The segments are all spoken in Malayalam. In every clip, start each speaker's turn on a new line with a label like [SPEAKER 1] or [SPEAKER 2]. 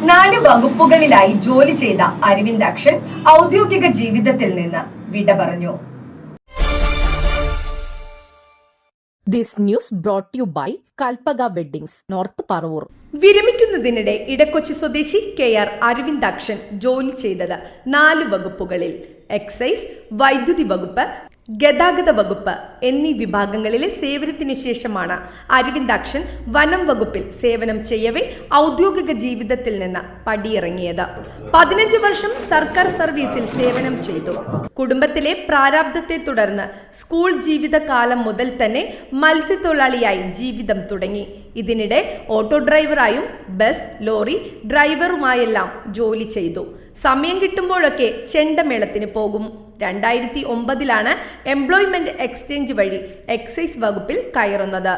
[SPEAKER 1] 4 വകുപ്പുകളിലായി ജോലി ചെയ്ത അരവിന്ദാക്ഷൻ ഔദ്യോഗിക ജീവിതത്തിൽ നിന്ന് വിട പറഞ്ഞു.
[SPEAKER 2] This news brought to you by Kalpaga Weddings, North Paravoor.
[SPEAKER 1] വിരമിക്കുന്നതിനിടെ Edakochi സ്വദേശി KR അരവിന്ദാക്ഷൻ ജോലി ചെയ്തത് 4 വകുപ്പുകളിൽ: എക്സൈസ്, വൈദ്യുതി വകുപ്പ്, ഗതാഗത വകുപ്പ് എന്നീ വിഭാഗങ്ങളിലെ സേവനത്തിനു ശേഷമാണ് അരവിന്ദാക്ഷൻ വനം വകുപ്പിൽ സേവനം ചെയ്യവേ ഔദ്യോഗിക ജീവിതത്തിൽ നിന്ന് പടിയിറങ്ങിയത്. 15 വർഷം സർക്കാർ സർവീസിൽ സേവനം ചെയ്തു. കുടുംബത്തിലെ പ്രാരാബ്ധത്തെ തുടർന്ന് സ്കൂൾ ജീവിതകാലം മുതൽ തന്നെ മത്സ്യത്തൊഴിലാളിയായി ജീവിതം തുടങ്ങി. ഇതിനിടെ ഓട്ടോ ഡ്രൈവറായും ബസ്, ലോറി ഡ്രൈവറുമായെല്ലാം ജോലി ചെയ്തു. സമയം കിട്ടുമ്പോഴൊക്കെ ചെണ്ടമേളത്തിന് പോകും. 2009 എംപ്ലോയ്മെന്റ് എക്സ്ചേഞ്ച് വഴി എക്സൈസ് വകുപ്പിൽ കയറുന്നത്.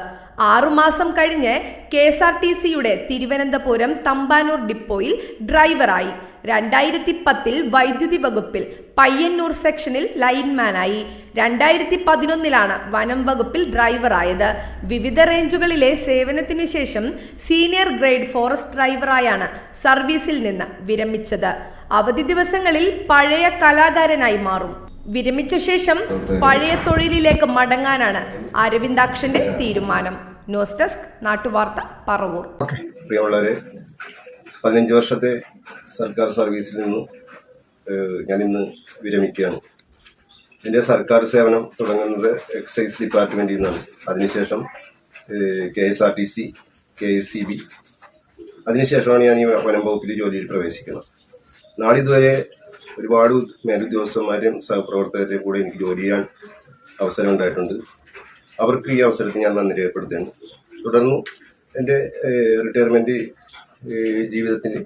[SPEAKER 1] 6 മാസം കഴിഞ്ഞ് KSRTCയുടെ തിരുവനന്തപുരം തമ്പാനൂർ ഡിപ്പോയിൽ ഡ്രൈവറായി. 2010 വൈദ്യുതി വകുപ്പിൽ പയ്യന്നൂർ സെക്ഷനിൽ ലൈൻമാനായി. 2011 വനം വകുപ്പിൽ ഡ്രൈവറായത്. വിവിധ റേഞ്ചുകളിലെ സേവനത്തിനു ശേഷം സീനിയർ ഗ്രേഡ് ഫോറസ്റ്റ് ഡ്രൈവറായാണ് സർവീസിൽ നിന്ന് വിരമിച്ചത്. അവധി ദിവസങ്ങളിൽ പഴയ കലാകാരനായി മാറും. വിരമിച്ച ശേഷം പഴയ തൊഴിലിലേക്ക് മടങ്ങാനാണ് അരവിന്ദാക്ഷന്റെ തീരുമാനം. ന്യൂസ് ഡെസ്ക്, നാട്ടുവാർത്ത, പറവൂർ.
[SPEAKER 3] പ്രിയമുള്ളവരെ, 15 വർഷത്തെ സർക്കാർ സർവീസിൽ നിന്നും ഞാൻ ഇന്ന് വിരമിക്കുകയാണ്. എൻ്റെ സർക്കാർ സേവനം തുടങ്ങുന്നത് എക്സൈസ് ഡിപ്പാർട്ട്മെൻറ്റിൽ നിന്നാണ്. അതിനുശേഷം KSRTC, KSCB, അതിനുശേഷമാണ് ഞാൻ ഈ വനം വകുപ്പിൽ ജോലിയിൽ പ്രവേശിക്കുന്നത്. നാളിതുവരെ ഒരുപാട് മേലുദ്യോഗസ്ഥന്മാരും സഹപ്രവർത്തകരുടെയും കൂടെ എനിക്ക് ജോലി ചെയ്യാൻ അവസരം ഉണ്ടായിട്ടുണ്ട്. അവർക്ക് ഈ അവസരത്തിൽ ഞാൻ നന്ദി രേഖപ്പെടുത്തുകയാണ്. തുടർന്ന് എൻ്റെ റിട്ടയർമെൻറ്റ് ജീവിതത്തിന്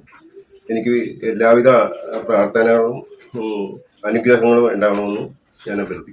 [SPEAKER 3] എനിക്ക് എല്ലാവിധ പ്രാർത്ഥനകളും അനുഗ്രഹങ്ങളും ഉണ്ടാവണമെന്ന് ഞാൻ അഭ്യർത്ഥിക്കുന്നു.